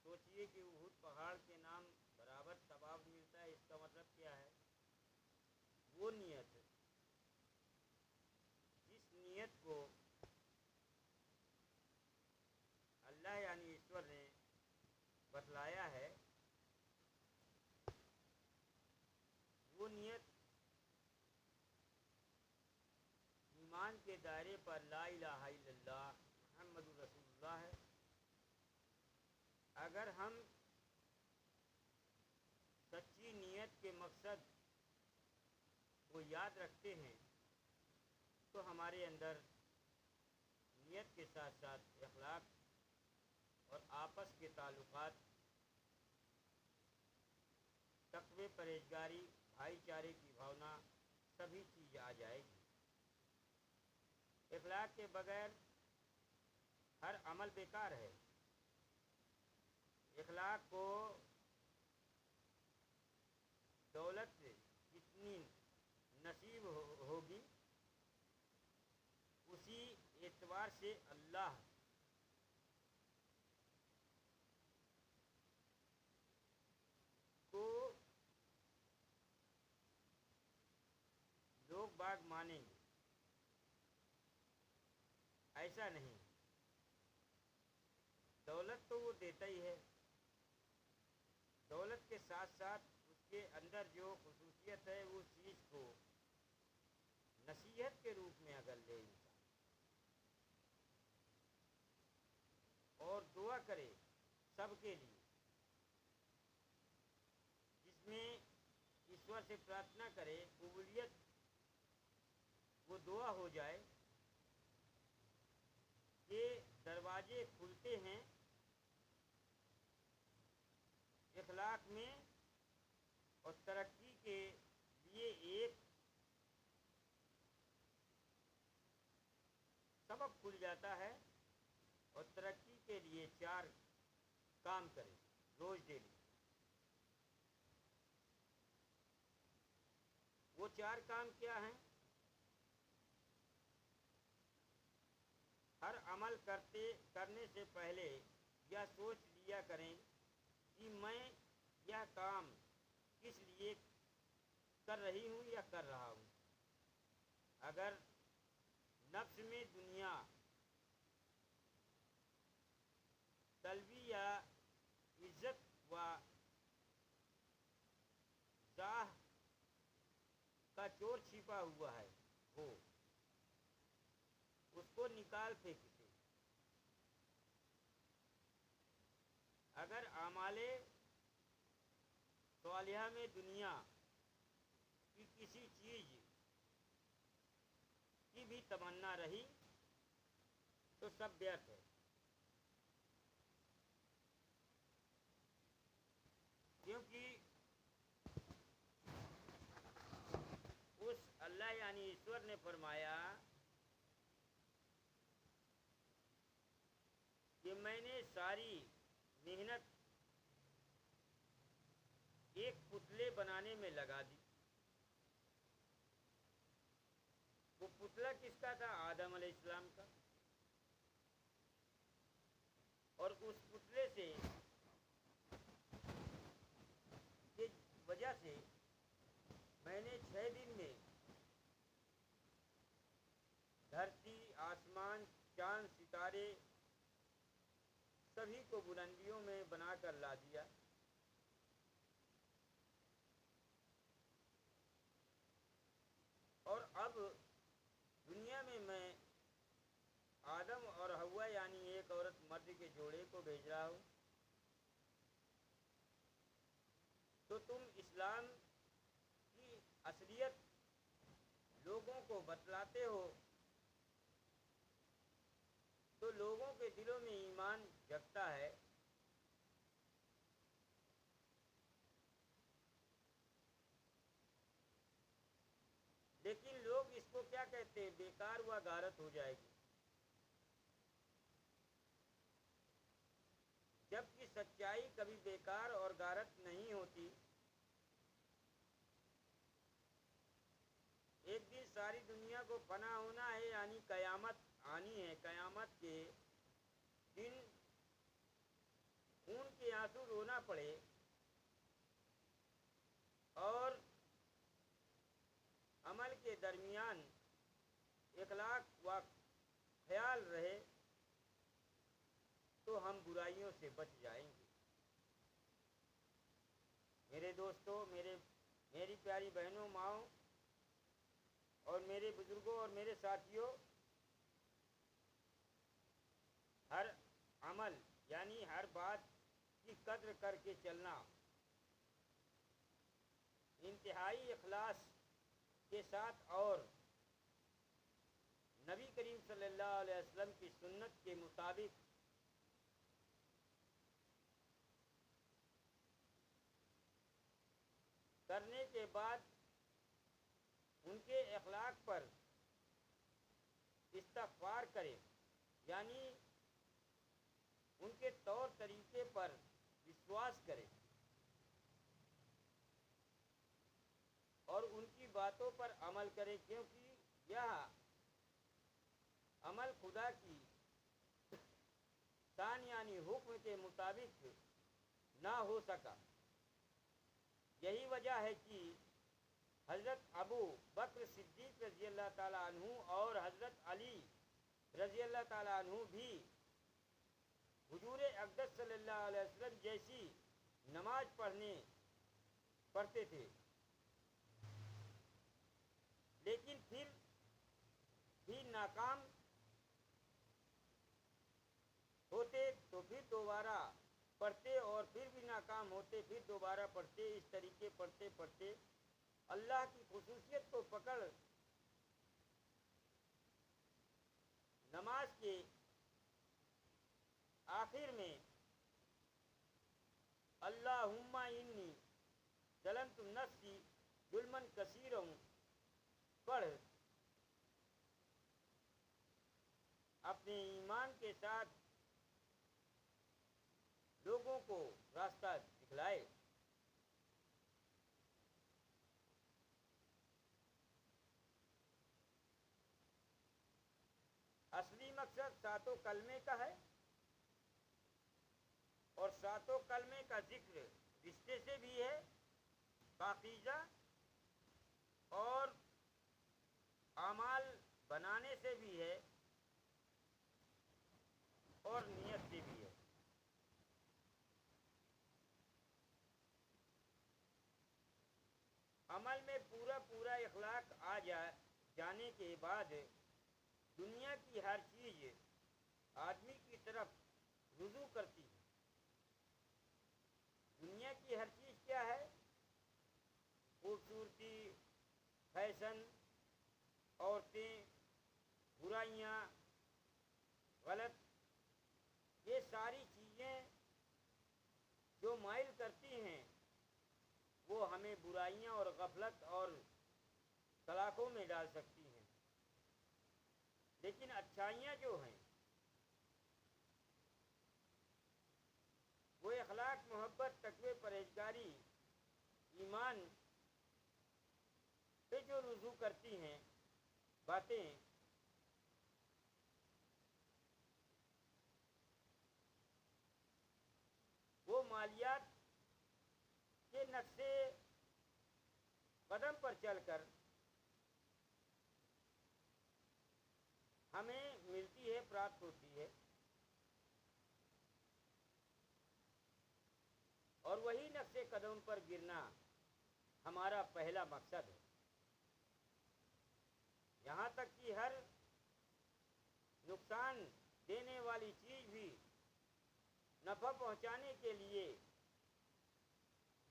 سوچئے کہ احد پہاڑ کے نام برابر ثواب ملتا ہے، اس کا مطلب کیا ہے؟ وہ نیت، جس نیت کو اللہ یعنی ایشور نے بتلایا ہے، وہ نیت ایمان کے دائرے پر لا الہ الا اللہ محمد رسول اللہ ہے۔ اگر ہم سچی نیت کے مقصد کو یاد رکھتے ہیں تو ہمارے اندر نیت کے ساتھ ساتھ اخلاق اور آپس کے تعلقات، تقوی، پرہیزگاری، بھائی چارے کی بھاونا، سبھی چیز آ جائے گی۔ اخلاق کے بغیر ہر عمل بیکار ہے۔ اخلاق کو دولت جتنی نصیب ہوگی، اسی اعتبار سے اللہ کو لوگ باغ مانیں گے۔ ایسا نہیں، دولت تو وہ دیتا ہی ہے، دولت کے ساتھ ساتھ اس کے اندر جو خصوصیت ہے اس چیز کو نصیحت کے روپ میں اگر لے انسان اور دعا کرے سب کے لیے، جس میں ایشور سے پرارتھنا کرے قبولیت، وہ دعا ہو جائے کہ دروازے کھلتے ہیں اخلاق میں اور ترقی کے لیے ایک سبب کھل جاتا ہے، اور ترقی کے لیے 4 کام کرے روز ڈیلی۔ وہ 4 کام کیا ہیں؟ ہر عمل کرنے سے پہلے یہ سوچ لیا کریں کہ میں یہ کام کس لیے کر رہی ہوں یا کر رہا ہوں۔ اگر نفس میں دنیا طلبی یا عزت و جاہ کا چور چھپا ہوا ہے ہو، اس کو نکال پھینکتے۔ اگر اعمال صالحہ میں دنیا کی کسی چیز کی بھی تمنا رہی تو سب بیرتھ ہے، کیونکہ اس اللہ یعنی ایشور نے فرمایا کہ میں نے ساری محنت ایک پتلے بنانے میں لگا دی۔ وہ پتلا کس کا تھا؟ آدم علیہ السلام کا۔ اور اس پتلے سے کی وجہ سے میں نے 6 دن میں دھرتی، آسمان، چاند، ستارے سبھی کو بلندیوں میں بنا کر لا دیا۔ اور اب دنیا میں آدم اور حوا یعنی ایک عورت مرد کے جوڑے کو بھیج رہا ہوں، تو تم اسلام کی اصلیت لوگوں کو بتلاتے ہو تو لوگوں کے دلوں میں ایمان جگتا ہے۔ لیکن لوگ اس کو کیا کہتے ہیں؟ بیکار و غارت ہو جائے گی، جبکہ سچائی کبھی بیکار اور غارت نہیں ہوتی۔ ایک دن ساری دنیا کو فنا ہونا ہے، یعنی قیامت آنی ہے۔ قیامت کے دن خون کے آنسو رونا پڑے اور عمل کے درمیان اخلاق و خیال رہے تو ہم برائیوں سے بچ جائیں گے۔ میرے دوستوں، میری پیاری بہنوں، ماؤں اور میرے بزرگوں اور میرے ساتھیوں، ہر عمل یعنی ہر بات کی قدر کر کے چلنا، انتہائی اخلاص کے ساتھ اور نبی کریم صلی اللہ علیہ وسلم کی سنت کے مطابق کرنے کے بعد ان کے اخلاق پر استغفار کرے، یعنی ان کے طور طریقے پر وشواس کرے اور ان کی باتوں پر عمل کرے، کیونکہ یہ عمل خدا کی شان یعنی حکم کے مطابق نہ ہو سکا۔ یہی وجہ ہے کہ حضرت ابو بکر صدیق رضی اللہ تعالیٰ عنہ اور حضرت علی رضی اللہ تعالیٰ عنہ بھی حضور اقدس صلی اللہ علیہ وسلم جیسی نماز پڑھتے تھے، لیکن پھر بھی ناکام ہوتے تو پھر دوبارہ پڑھتے اور پھر بھی ناکام ہوتے، پھر دوبارہ پڑھتے۔ اس طریقے پڑھتے پڑھتے اللہ کی خصوصیت کو پکڑ نماز کے آخر میں اللہم انی ظلمت نفسی ظلما کثیرا پڑھ اپنے ایمان کے ساتھ لوگوں کو راستہ دکھلائے۔ اصلی مقصد ساتوں کلمے کا ہے، اور ساتوں کلمے کا ذکر رشتے سے بھی ہے، پاکیزہ اور اعمال بنانے سے بھی ہے اور نیت سے بھی ہے۔ عمل میں پورا اخلاق آ جانے کے بعد دنیا کی ہر چیز آدمی کی طرف رجوع کرتی ہے۔ دنیا کی ہر چیز کیا ہے؟ خوبصورتی، فیشن، عورتیں، برائیاں، غلط، یہ ساری چیزیں جو مائل کرتی ہیں وہ ہمیں برائیاں اور غفلت اور طلاقوں میں ڈال سکتی ہیں، لیکن اچھائیاں جو ہیں وہ اخلاق، محبت، تقوی، پرہیزگاری، ایمان پہ جو رجوع کرتی ہیں باتیں، وہ مالیات کے نقشے قدم پر چل کر ہمیں ملتی ہے، پراپت ہوتی ہے، اور وہی نقشے قدم پر گرنا ہمارا پہلا مقصد ہے۔ یہاں تک کہ ہر نقصان دینے والی چیز بھی نفع پہنچانے کے لیے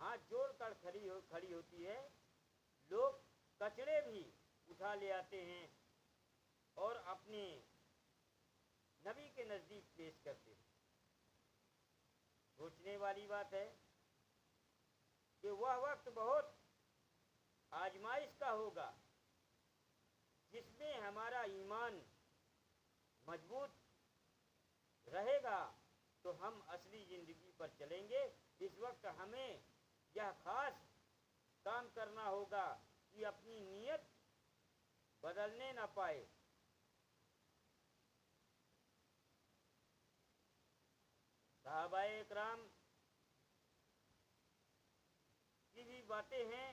ہاتھ جوڑ کر کھڑی ہوتی ہے۔ لوگ کچڑے بھی اٹھا لے آتے ہیں اور اپنے نبی کے نزدیک پیش کرتے ہیں۔ سوچنے والی بات ہے کہ وہ وقت بہت آزمائش کا ہوگا جس میں ہمارا ایمان مضبوط رہے گا تو ہم اصلی زندگی پر چلیں گے۔ اس وقت ہمیں یہ خاص کام کرنا ہوگا کہ اپنی نیت بدلنے نہ پائے۔ صحابہ اکرام کی بھی باتیں ہیں،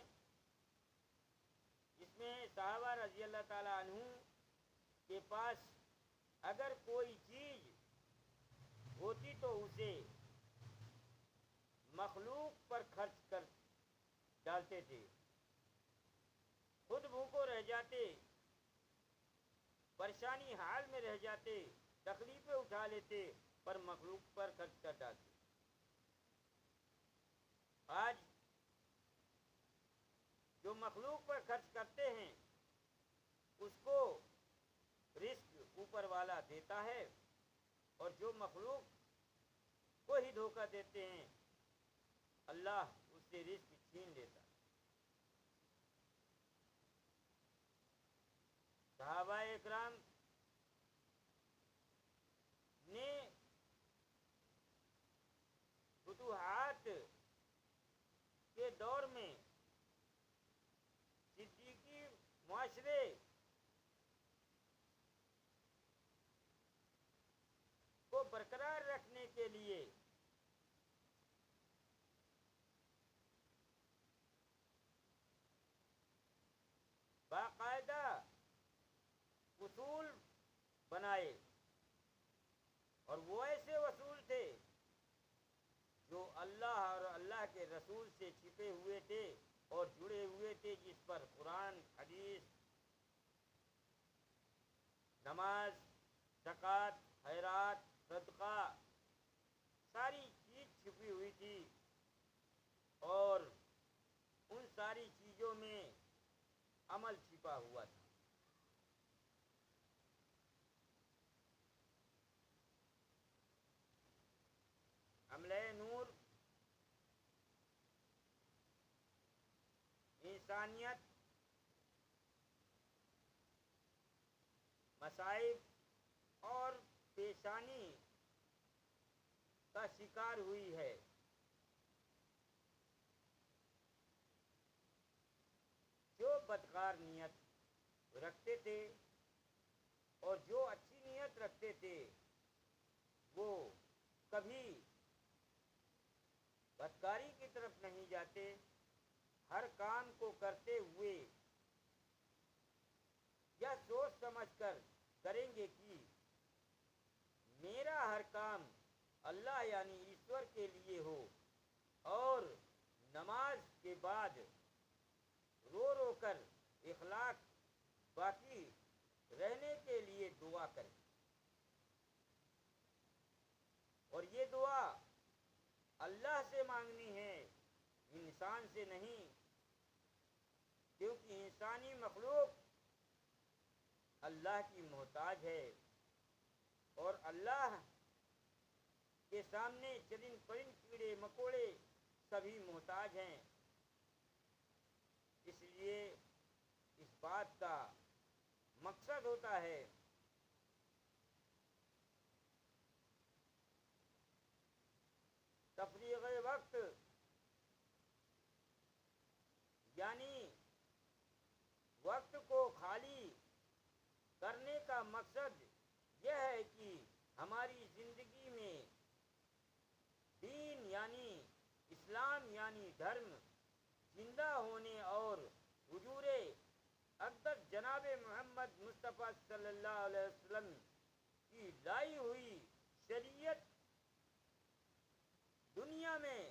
جس میں صحابہ رضی اللہ تعالیٰ عنہ کے پاس اگر کوئی چیز ہوتی تو اسے مخلوق پر خرچ کر ڈالتے تھے، خود بھوکو رہ جاتے، پریشانی حال میں رہ جاتے، تکلیفیں اٹھا لیتے، پر مخلوق پر خرچ کر ڈالتے۔ آج جو مخلوق پر خرچ کرتے ہیں اس کو رزق اوپر والا دیتا ہے، اور جو مخلوق کو ہی دھوکہ دیتے ہیں اللہ اس سے رزق چھین لیتا ہے۔ صحابہ اکرام نے فتوحات کے دور میں صدیقی معاشرے کو برقرار رکھنے کے لیے باقاعدہ اصول بنائے، اور وہ ایسے اصول تھے جو اللہ اور اللہ کے رسول سے چھپے ہوئے تھے اور جڑے ہوئے تھے، جس پر قرآن، حدیث، نماز، زکوٰۃ، خیرات، صدقہ، ساری چیز چھپی ہوئی تھی، اور ان ساری چیزوں میں عمل چھپا ہوا تھا۔ عملہ نور انسانیت مصائب اور پیشانی کا شکار ہوئی ہے۔ جو بدکار نیت رکھتے تھے اور جو اچھی نیت رکھتے تھے وہ کبھی بدکاری کی طرف نہیں جاتے، ہر کام کو کرتے ہوئے یا سوچ سمجھ کر کریں گے کہ میرا ہر کام اللہ یعنی ایشور کے لیے ہو، اور نماز کے بعد رو رو کر اخلاق باقی رہنے کے لیے دعا کریں، اور یہ دعا اللہ سے مانگنی ہے، انسان سے نہیں، کیونکہ انسانی مخلوق اللہ کی محتاج ہے، اور اللہ کے سامنے چرند پرند کیڑے مکوڑے سبھی محتاج ہیں۔ اس لیے اس بات کا مقصد ہوتا ہے تفریغ وقت، یعنی وقت کو خالی کرنے کا مقصد یہ ہے کہ ہماری زندگی میں دین یعنی اسلام یعنی دھرم زندہ ہونے اور حضور اقدس جناب محمد مصطفیٰ صلی اللہ علیہ وسلم کی لائی ہوئی شریعت دنیا میں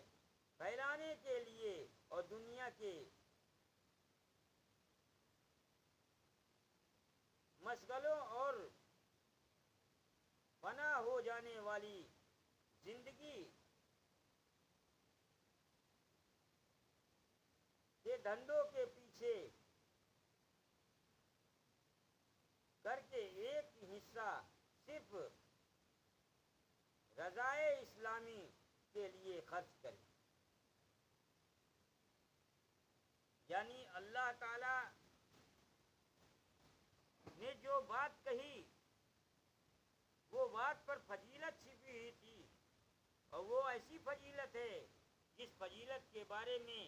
پھیلانے کے لیے، اور دنیا کے مشغلوں اور فنا ہو جانے والی زندگی کے دھندوں کے پیچھے کر کے ایک حصہ صرف رضائے اسلامی کے لیے خرچ کریں، یعنی اللہ تعالی نے جو بات کہی وہ بات پر فضیلت چھپی ہوئی تھی، اور وہ ایسی فضیلت ہے جس فضیلت کے بارے میں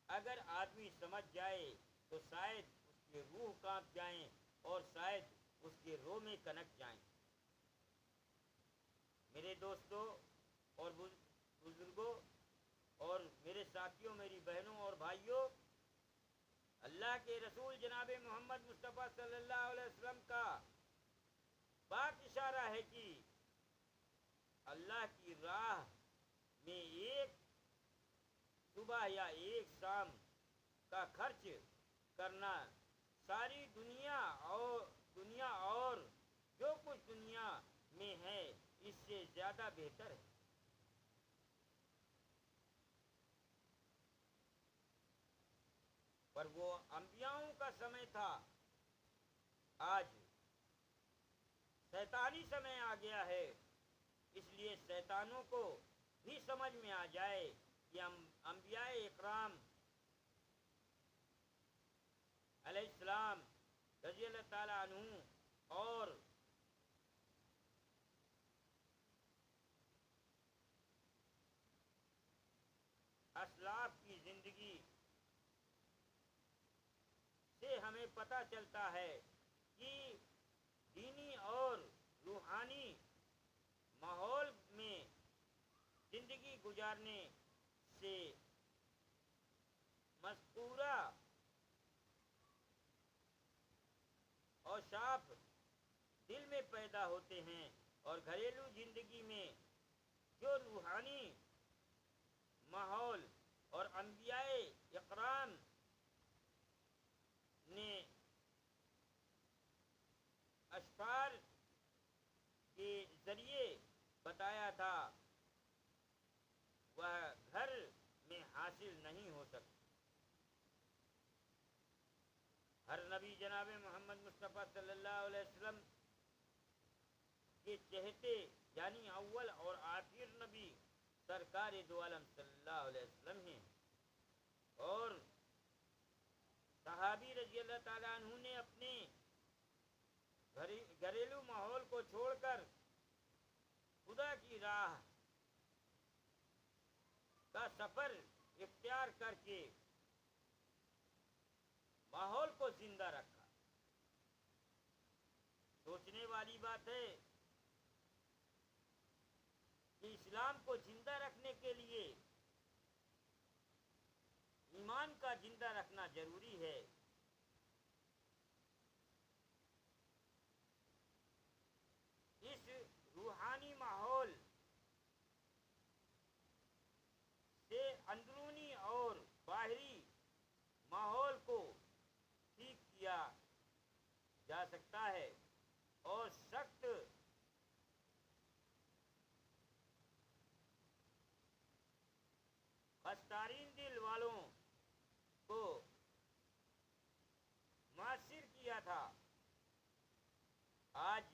اگر آدمی سمجھ جائے تو شاید اس کے روح کانپ جائیں اور شاید اس کے روح میں کنک جائیں۔ میرے دوستو اور بزرگوں اور میرے ساتھیوں، میری بہنوں اور بھائیوں، اللہ کے رسول جناب محمد مصطفیٰ صلی اللہ علیہ وسلم کا پاک اشارہ ہے کہ اللہ کی راہ میں ایک صبح یا ایک شام کا خرچ کرنا ساری دنیا اور جو کچھ دنیا میں ہے اس سے زیادہ بہتر ہے۔ پر وہ انبیاؤں کا سمے تھا، آج شیطانی سمے آ گیا ہے، اس لیے شیطانوں کو بھی سمجھ میں آ جائے کہ انبیاء اکرام علیہ السلام رضی اللہ تعالیٰ عنہ اور اسلاف کی زندگی سے ہمیں پتہ چلتا ہے کہ دینی اور روحانی ماحول میں زندگی گزارنے سے مذکورہ اوصاف دل میں پیدا ہوتے ہیں، اور گھریلو زندگی میں جو روحانی ماحول اور انبیاء اکرام نے اشعار کے ذریعے بتایا تھا وہ گھر میں حاصل نہیں ہو سکتا۔ ہر نبی جناب محمد مصطفیٰ صلی اللہ علیہ وسلم کے چہتے یعنی اول اور آخر نبی سرکار دو عالم صلی اللہ علیہ وسلم ہیں، اور صحابی رضی اللہ تعالیٰ عنہ نے اپنے گھریلو ماحول کو چھوڑ کر خدا کی راہ کا سفر اختیار کر کے ماحول کو زندہ رکھا۔ سوچنے والی بات ہے کہ اسلام کو زندہ رکھنے کے لیے ایمان کا زندہ رکھنا ضروری ہے۔ اس روحانی ماحول سے اندرونی اور باہری ماحول کو ٹھیک کیا جا سکتا ہے، اور سخت خستارین دل والوں کو مؤثر کیا تھا۔ آج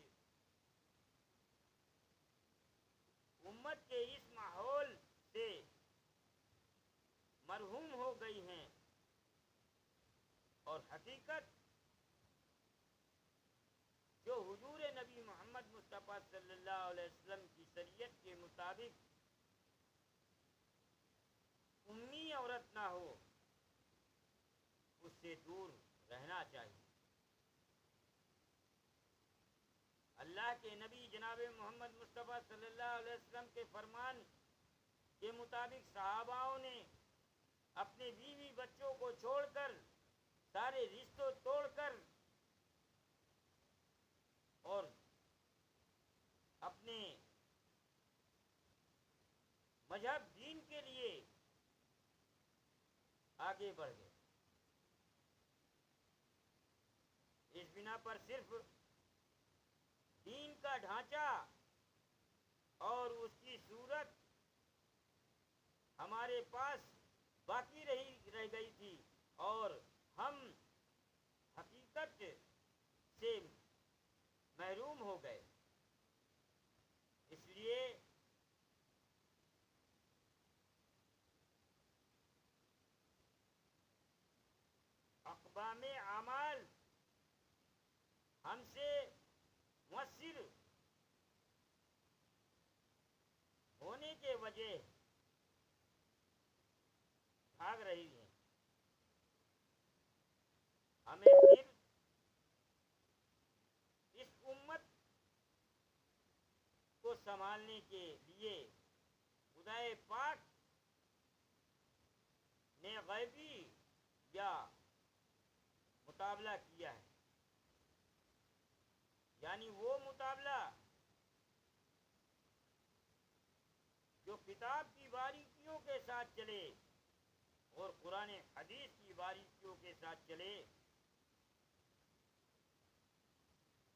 امت کے اس ماحول سے مرحوم ہو گئی ہیں، اور حقیقت جو حضور نبی محمد مصطفیٰ صلی اللہ علیہ وسلم کی شریعت کے مطابق امی عورت نہ ہو، اس سے دور رہنا چاہیے۔ اللہ کے نبی جناب محمد مصطفیٰ صلی اللہ علیہ وسلم کے فرمان کے مطابق صحاباؤں نے اپنے بیوی بچوں کو چھوڑ کر، سارے رشتوں توڑ کر، اور اپنے مذہب دین کے لیے آگے بڑھ گئے۔ اس بنا پر صرف دین کا ڈھانچہ اور اس کی صورت ہمارے پاس باقی رہ گئی تھی، اور ہم حقیقت سے محروم ہو گئے۔ اس لیے اقوام اعمال ہم سے مؤثر ہونے کے وجہ بھاگ رہی ہیں۔ ہمیں پھر اس امت کو سنبھالنے کے لیے خدا پاک نے غیبی یا مطالبہ کیا ہے، یعنی وہ مطالبہ جو کتاب کی باریکیوں کے ساتھ چلے اور قرآن حدیث کی باریکیوں کے ساتھ چلے.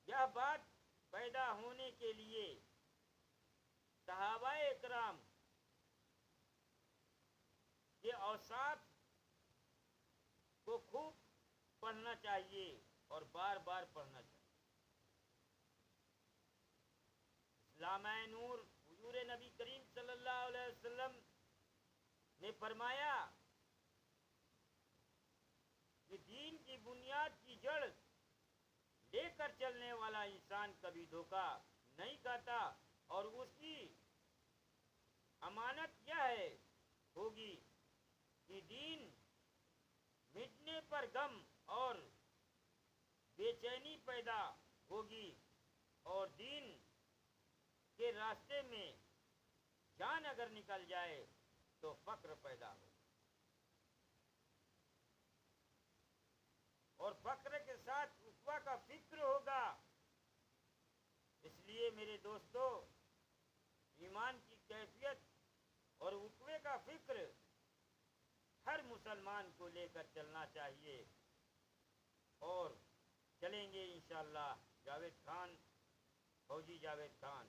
یہ بات پیدا ہونے کے لیے صحابہ اکرام کے اوصاف کو خوب پڑھنا چاہیے اور بار بار پڑھنا چاہیے. علامہ نور حضور نبی کریم صلی اللہ علیہ وسلم نے فرمایا کہ دین کی بنیاد کی جڑ لے کر چلنے والا انسان کبھی دھوکہ نہیں کھاتا، اور اس کی امانت کیا ہے ہوگی کہ دین مٹنے پر غم اور بے چینی پیدا ہوگی، اور دین کے راستے میں جان اگر نکل جائے تو فقر پیدا ہو، اور فقر کے ساتھ عقبہ کا فکر ہوگا. اس لیے میرے دوستو، ایمان کی کیفیت اور عقبے کا فکر ہر مسلمان کو لے کر چلنا چاہیے، اور چلیں گے انشاءاللہ. جاوید خان، فوجی جاوید خان.